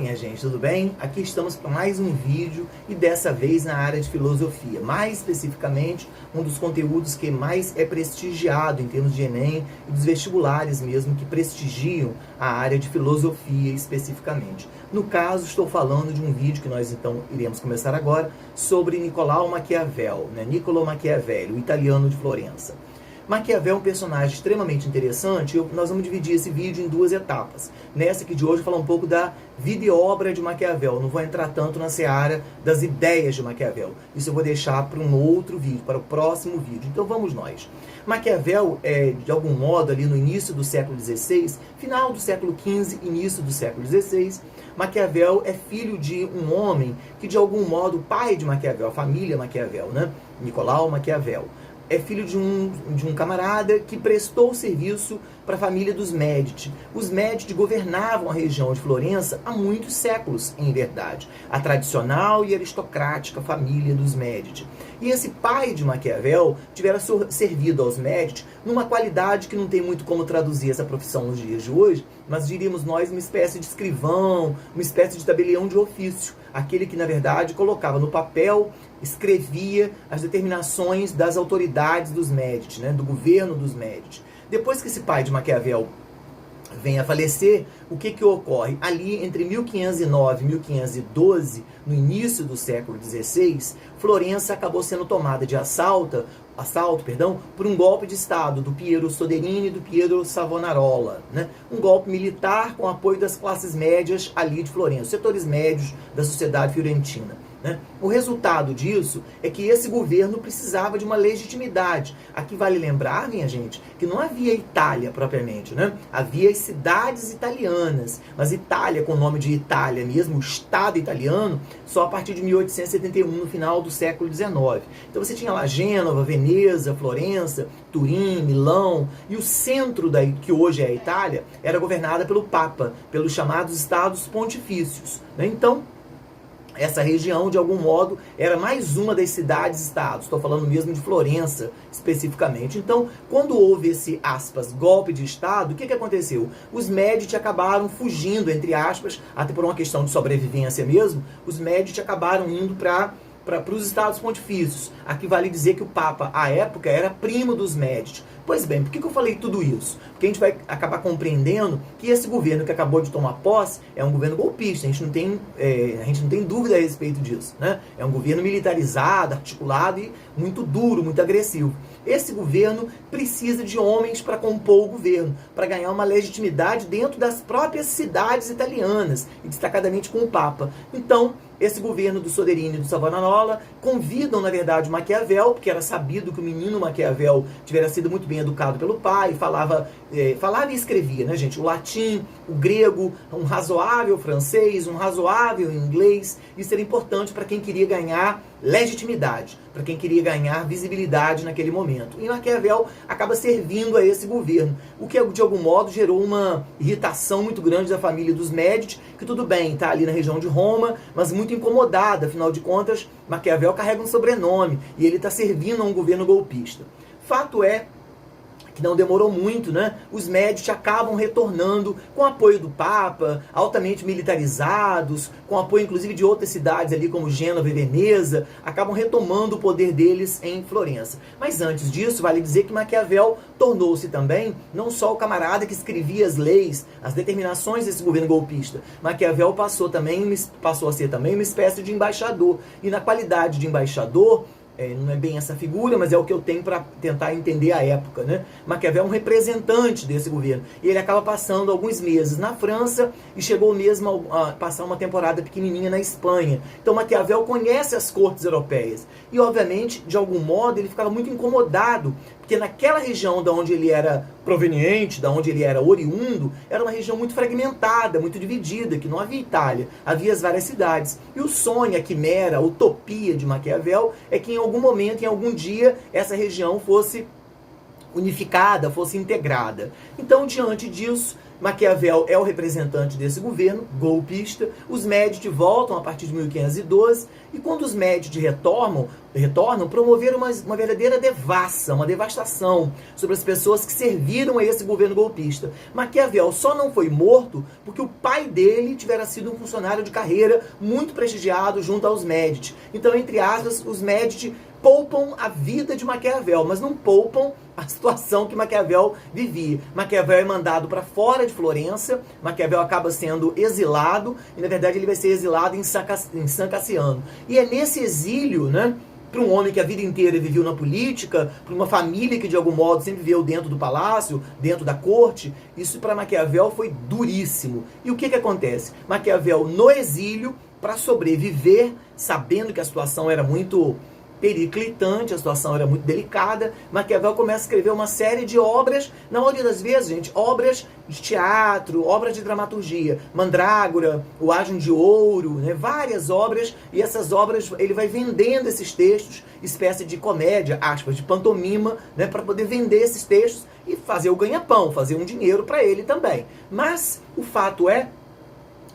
minha gente, tudo bem? Aqui estamos para mais um vídeo e dessa vez na área de filosofia. Mais especificamente, um dos conteúdos que mais é prestigiado em termos de Enem e dos vestibulares mesmo que prestigiam a área de filosofia especificamente. No caso, estou falando de um vídeo que nós então iremos começar agora sobre Nicolau Maquiavel, Niccolo Machiavelli, o italiano de Florença. Maquiavel é um personagem extremamente interessante e nós vamos dividir esse vídeo em duas etapas. Nessa aqui de hoje, falar um pouco da vida e obra de Maquiavel. Não vou entrar tanto na seara das ideias de Maquiavel. Isso eu vou deixar para um outro vídeo, para o próximo vídeo. Então vamos nós. Maquiavel é, de algum modo, ali no início do século XVI, final do século XV, início do século XVI, Maquiavel é filho de um homem que, de algum modo, o pai de Maquiavel, a família Maquiavel, Nicolau Maquiavel, é filho de um camarada que prestou serviço para a família dos Médici. Os Médici governavam a região de Florença há muitos séculos, em verdade. A tradicional e aristocrática família dos Médici. E esse pai de Maquiavel tivera servido aos Médici numa qualidade que não tem muito como traduzir essa profissão nos dias de hoje, mas diríamos nós uma espécie de escrivão, uma espécie de tabelião de ofício. Aquele que, na verdade, colocava no papel, escrevia as determinações das autoridades dos Médici, do governo dos Médici. Depois que esse pai de Maquiavel vem a falecer, o que ocorre? Ali entre 1509 e 1512, no início do século XVI, Florença acabou sendo tomada de assalto por um golpe de Estado do Piero Soderini e do Piero Savonarola. Um golpe militar com apoio das classes médias ali de Florença, setores médios da sociedade fiorentina. O resultado disso é que esse governo precisava de uma legitimidade. Aqui vale lembrar, minha gente, que não havia Itália propriamente, Havia as cidades italianas, mas Itália, com o nome de Itália mesmo, o Estado italiano, só a partir de 1871, no final do século XIX. Então você tinha lá Gênova, Veneza, Florença, Turim, Milão, e o centro que hoje é a Itália era governada pelo Papa, pelos chamados Estados Pontifícios. Então, essa região, de algum modo, era mais uma das cidades-estados. Estou falando mesmo de Florença, especificamente. Então, quando houve esse, aspas, golpe de Estado, o que aconteceu? Os Médici acabaram fugindo, entre aspas, até por uma questão de sobrevivência mesmo, os Médici acabaram indo para os Estados Pontifícios. Aqui vale dizer que o Papa, à época, era primo dos Médici. Pois bem, por que eu falei tudo isso? Porque a gente vai acabar compreendendo que esse governo que acabou de tomar posse é um governo golpista. A gente não tem dúvida a respeito disso. É um governo militarizado, articulado e muito duro, muito agressivo. Esse governo precisa de homens para compor o governo, para ganhar uma legitimidade dentro das próprias cidades italianas, e destacadamente com o Papa. Então, esse governo do Soderini e do Savonarola convidam, na verdade, Maquiavel, porque era sabido que o menino Maquiavel tivera sido muito bem educado pelo pai, falava e escrevia, gente, o latim, o grego, um razoável francês, um razoável inglês. Isso era importante para quem queria ganhar legitimidade, para quem queria ganhar visibilidade naquele momento. E Maquiavel acaba servindo a esse governo, o que de algum modo gerou uma irritação muito grande da família dos Médici, que tudo bem, está ali na região de Roma, mas muito incomodada, afinal de contas, Maquiavel carrega um sobrenome e ele está servindo a um governo golpista. Fato é que não demorou muito, Os Médici acabam retornando com apoio do Papa, altamente militarizados, com apoio inclusive de outras cidades ali como Gênova e Veneza, acabam retomando o poder deles em Florença. Mas antes disso, vale dizer que Maquiavel tornou-se também não só o camarada que escrevia as leis, as determinações desse governo golpista. Maquiavel passou a ser também uma espécie de embaixador. E na qualidade de embaixador, não é bem essa figura, mas é o que eu tenho para tentar entender a época, Maquiavel é um representante desse governo. E ele acaba passando alguns meses na França e chegou mesmo a passar uma temporada pequenininha na Espanha. Então Maquiavel conhece as cortes europeias. E, obviamente, de algum modo, ele ficava muito incomodado, porque naquela região da onde ele era proveniente, da onde ele era oriundo, era uma região muito fragmentada, muito dividida, que não havia Itália, havia as várias cidades. E o sonho, a quimera, a utopia de Maquiavel é que em algum momento, em algum dia, essa região fosse unificada, fosse integrada. Então, diante disso, Maquiavel é o representante desse governo golpista, os Médici voltam a partir de 1512, e quando os Médici retornam, promoveram uma verdadeira devassa, uma devastação sobre as pessoas que serviram a esse governo golpista. Maquiavel só não foi morto porque o pai dele tivera sido um funcionário de carreira muito prestigiado junto aos Médici. Então, entre aspas, os Médici poupam a vida de Maquiavel, mas não poupam a situação que Maquiavel vivia. Maquiavel é mandado para fora de Florença, Maquiavel acaba sendo exilado, e na verdade ele vai ser exilado em San Cassiano. E é nesse exílio, né, para um homem que a vida inteira viveu na política, para uma família que de algum modo sempre viveu dentro do palácio, dentro da corte, isso para Maquiavel foi duríssimo. E o que acontece? Maquiavel no exílio, para sobreviver, sabendo que a situação era muito periclitante, a situação era muito delicada, Maquiavel começa a escrever uma série de obras, na maioria das vezes, gente, obras de teatro, obras de dramaturgia, Mandrágora, O Asno de Ouro, né, várias obras, e essas obras, ele vai vendendo esses textos, espécie de comédia, aspas, de pantomima, né, para poder vender esses textos e fazer o ganha-pão, fazer um dinheiro para ele também. Mas o fato é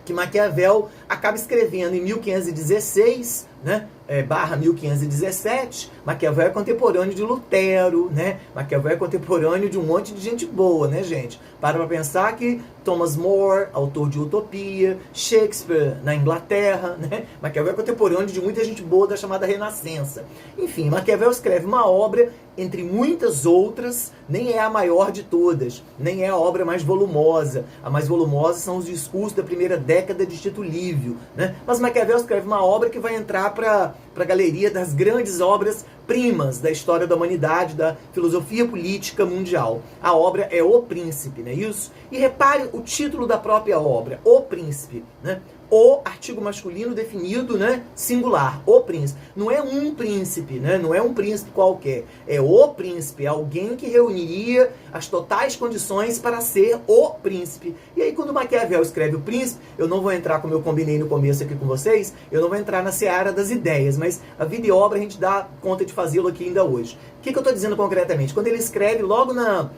que Maquiavel acaba escrevendo em 1516, né, barra 1517, Maquiavel é contemporâneo de Lutero, né? Maquiavel é contemporâneo de um monte de gente boa, né, gente? Para pensar que Thomas More, autor de Utopia, Shakespeare na Inglaterra, né? Maquiavel é contemporâneo de muita gente boa da chamada Renascença. Enfim, Maquiavel escreve uma obra, entre muitas outras, nem é a maior de todas, nem é a obra mais volumosa. A mais volumosa são os discursos da primeira década de Tito Livio, né? Mas Maquiavel escreve uma obra que vai entrar para a galeria das grandes obras primas da história da humanidade, da filosofia política mundial. A obra é O Príncipe, não é isso? E repare o título da própria obra, O Príncipe, né? O artigo masculino definido, né, singular, o príncipe. Não é um príncipe, né, não é um príncipe qualquer. É o príncipe, alguém que reuniria as totais condições para ser o príncipe. E aí quando Maquiavel escreve o príncipe, eu não vou entrar, como eu combinei no começo aqui com vocês, eu não vou entrar na seara das ideias, mas a vida e obra a gente dá conta de fazê-lo aqui ainda hoje. O que eu estou dizendo concretamente? Quando ele escreve logo na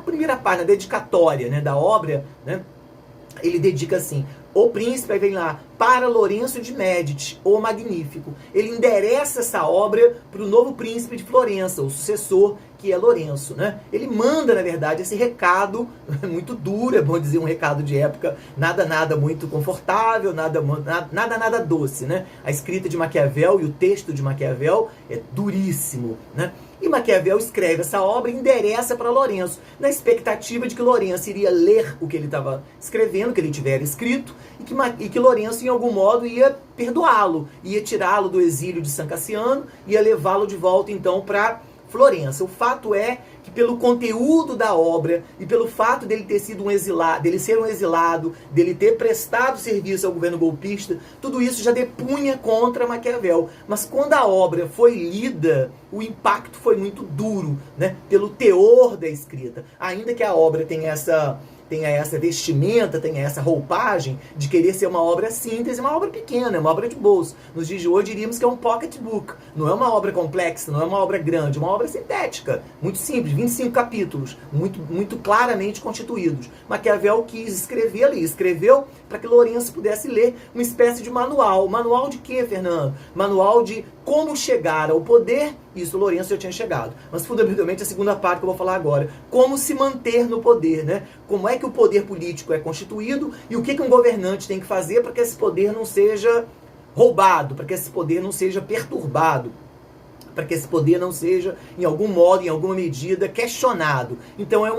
primeira página, na dedicatória, né, da obra, né, ele dedica assim: o príncipe, aí vem lá, para Lourenço de Médici, o Magnífico. Ele endereça essa obra para o novo príncipe de Florença, o sucessor, que é Lourenço, né? Ele manda, na verdade, esse recado, muito duro, é bom dizer um recado de época, nada muito confortável, nada doce, né? A escrita de Maquiavel e o texto de Maquiavel é duríssimo, né? E Maquiavel escreve essa obra e endereça para Lourenço, na expectativa de que Lourenço iria ler o que ele estava escrevendo, que ele tivera escrito, e que Lourenço, em algum modo, ia perdoá-lo, ia tirá-lo do exílio de San Cassiano, ia levá-lo de volta, então, para Florença. O fato é que pelo conteúdo da obra e pelo fato dele ter sido um exilado, dele ser um exilado, dele ter prestado serviço ao governo golpista, tudo isso já depunha contra Maquiavel. Mas quando a obra foi lida, o impacto foi muito duro, né? Pelo teor da escrita. Ainda que a obra tenha essa vestimenta, tenha essa roupagem de querer ser uma obra síntese, uma obra pequena, uma obra de bolso. Nos dias de hoje diríamos que é um pocketbook. Não é uma obra complexa, não é uma obra grande, é uma obra sintética, muito simples, 25 capítulos, muito claramente constituídos. Maquiavel quis escrever ali, escreveu para que Lourenço pudesse ler uma espécie de manual. Manual de quê, Fernando? Manual de como chegar ao poder. Isso Lourenço já tinha chegado. Mas fundamentalmente a segunda parte que eu vou falar agora. Como se manter no poder, né? Como é que o poder político é constituído e o que um governante tem que fazer para que esse poder não seja roubado, para que esse poder não seja perturbado, para que esse poder não seja, em algum modo, em alguma medida, questionado. Então é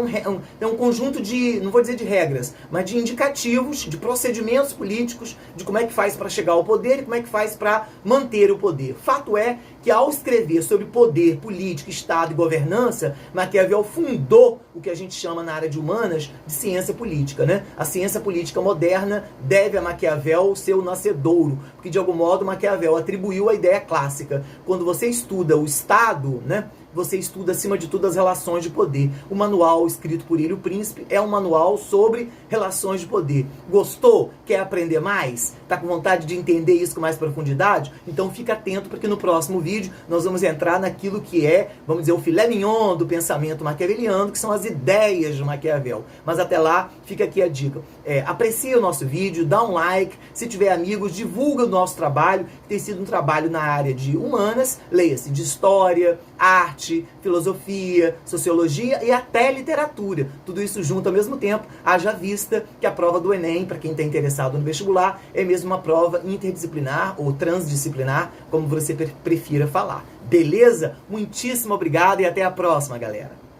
um conjunto de, não vou dizer de regras, mas de indicativos, de procedimentos políticos, de como é que faz para chegar ao poder e como é que faz para manter o poder. Fato é que ao escrever sobre poder, política, Estado e governança, Maquiavel fundou o que a gente chama na área de humanas de ciência política, né? A ciência política moderna deve a Maquiavel o seu nascedouro, porque de algum modo Maquiavel atribuiu a ideia clássica. Quando você estuda o Estado, né, você estuda acima de tudo as relações de poder. O manual escrito por ele, o Príncipe, é um manual sobre relações de poder. Gostou? Quer aprender mais? Tá com vontade de entender isso com mais profundidade? Então fica atento, porque no próximo vídeo nós vamos entrar naquilo que é, vamos dizer, o filé mignon do pensamento maquiaveliano, que são as ideias de Maquiavel. Mas até lá, fica aqui a dica. Aprecie o nosso vídeo, dá um like, se tiver amigos, divulga o nosso trabalho, que tem sido um trabalho na área de humanas, leia-se, de história, arte, filosofia, sociologia e até literatura. Tudo isso junto ao mesmo tempo, haja vista que a prova do Enem, para quem está interessado no vestibular, é mesmo uma prova interdisciplinar ou transdisciplinar, como você prefira falar. Beleza? Muitíssimo obrigado e até a próxima, galera!